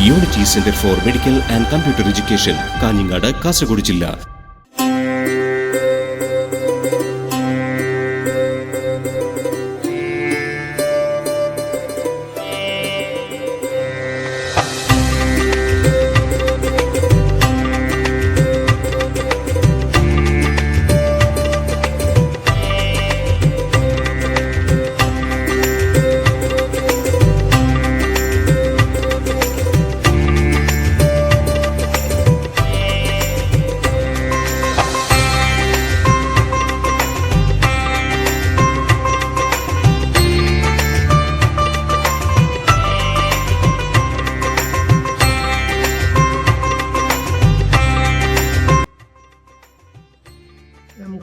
Unity centre for medical and computer education, Kanhangad, Kasaragod ജില്ല.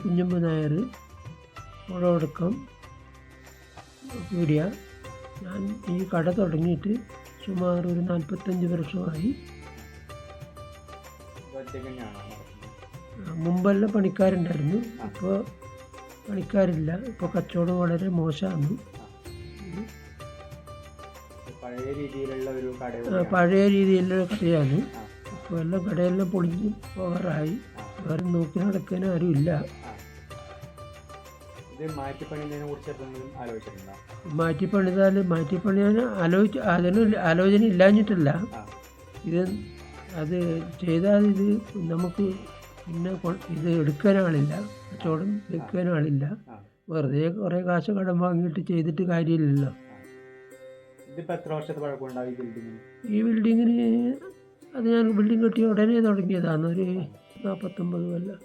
കുഞ്ഞമ്പ് നായർ, മുളകൊടുക്കം, പീടിയ. ഞാൻ ഈ കട തുടങ്ങിയിട്ട് സുമാർ ഒരു 45 വർഷമായി. മുമ്പെല്ലാം പണിക്കാരുണ്ടായിരുന്നു, ഇപ്പോൾ പണിക്കാരില്ല. ഇപ്പോൾ കച്ചവടം വളരെ മോശമാണ്. പഴയ രീതിയിലുള്ള കടയാണ്. ഇപ്പോൾ എല്ലാം കടയെല്ലാം പൊളിഞ്ഞ് പോകാറായി. വേറെ നോക്കി നടക്കാൻ ആരും ഇല്ല. മാറ്റിപ്പണിയാൻ ആലോചന ഇല്ലാഞ്ഞിട്ടല്ല. അത് ചെയ്താൽ ഇത് നമുക്ക് പിന്നെ ഇത് എടുക്കാനാളില്ല, കച്ചവടം വെക്കാനാളില്ല. വെറുതെ കുറേ കാശ് കടം വാങ്ങിയിട്ട് ചെയ്തിട്ട് കാര്യമില്ലല്ലോ. ഈ ബിൽഡിങ്ങിന് അത് ഞാൻ ബിൽഡിംഗ് കെട്ടിയ ഉടനെ തുടങ്ങിയതാണ്. ഒരു 49 കൊല്ലം.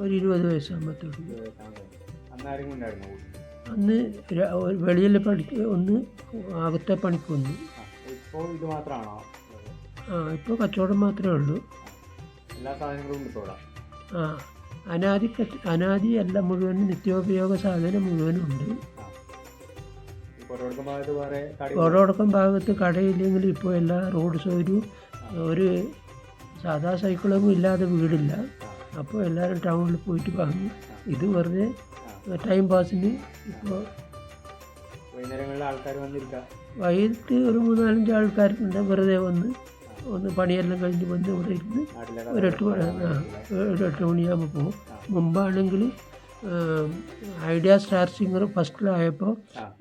ഒരു 20 വയസ്സാകുമ്പോൾ തുടങ്ങി. അന്ന് വെളിയിൽ ഒന്ന് അകത്തെ പണിക്ക് വന്നു. ഇപ്പോൾ കച്ചവടം മാത്രമേ ഉള്ളൂ. അനാദി എല്ലാം മുഴുവനും നിത്യോപയോഗ സാധനം മുഴുവനും ഉണ്ട്. കോടോടക്കം ഭാഗത്ത് കടയില്ലെങ്കിൽ ഇപ്പോൾ എല്ലാ റോഡ് സൗകര്യവും, ഒരു സാധാ സൈക്കിളൊന്നും ഇല്ലാതെ വീടില്ല. അപ്പോൾ എല്ലാവരും ടൗണിൽ പോയിട്ട് വാങ്ങി. ഇത് വെറുതെ ടൈം പാസിന്. ഇപ്പോൾ വൈകിട്ട് ഒരു 3-4 ആൾക്കാരുണ്ട്. വെറുതെ ഒന്ന് പണിയെല്ലാം കഴിഞ്ഞ് വന്ന് ഇവിടെ ഇരുന്ന് ഒരു 8 മണിയാകുമ്പോൾ പോകും. മുമ്പാണെങ്കിൽ ഐഡിയ സ്റ്റാർ സിംഗർ ഫസ്റ്റിലായപ്പോൾ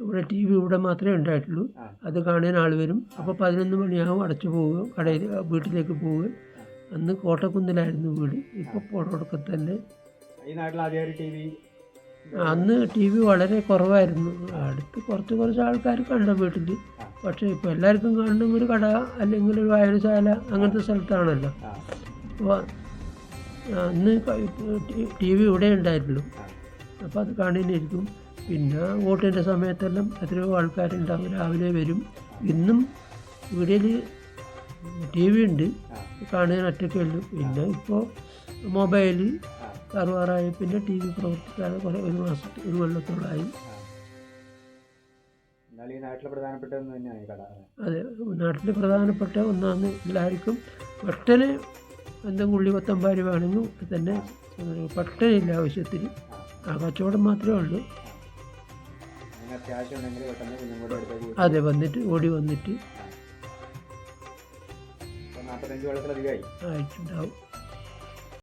ഇവിടെ TV ഇവിടെ മാത്രമേ ഉണ്ടായിട്ടുള്ളൂ. അത് കാണാൻ ആൾ വരും. അപ്പോൾ 11 മണിയാകും അടച്ചു പോവുക, കടയിൽ വീട്ടിലേക്ക് പോവുക. അന്ന് കോട്ടക്കുന്നിലായിരുന്നു വീട്. ഇപ്പോൾ കോടോടക്കം തന്നെ. അന്ന് TV വളരെ കുറവായിരുന്നു. അടുത്ത് കുറച്ച് ആൾക്കാർ കണ്ട വീട്ടിൽ. പക്ഷേ ഇപ്പോൾ എല്ലാവർക്കും കാണുന്ന ഒരു കട അല്ലെങ്കിൽ ഒരു വായനശാല അങ്ങനത്തെ സ്ഥലത്താണല്ലോ. അപ്പോൾ അന്ന് TV ഇവിടെ ഉണ്ടായിട്ടുള്ളൂ. അപ്പോൾ അത് കാണാനിരിക്കും. പിന്നെ വോട്ടിൻ്റെ സമയത്തെല്ലാം എത്രയോ ആൾക്കാരുണ്ടാവും, രാവിലെ വരും. ഇന്നും വീടിൽ TV ഉണ്ട്, കാണാൻ ഒറ്റയ്ക്കുള്ളൂ. പിന്നെ ഇപ്പോൾ മൊബൈൽ സർവറായി. പിന്നെ TV പ്രവർത്തിക്കാതെ ഒരു കൊല്ലത്തോളമായി. അതെ, നാട്ടിൽ പ്രധാനപ്പെട്ട ഒന്നാണ്. എല്ലാവർക്കും പെട്ടെന്ന് എന്തെങ്കിലും ഉള്ളിവത്തമ്പാരി വേണമെങ്കിൽ തന്നെ പെട്ടെന്നില്ല ആവശ്യത്തിന്. കച്ചവടം മാത്രമേ ഉള്ളൂ. അതെ, ഓടി വന്നിട്ട് ആയിട്ടുണ്ടാവും.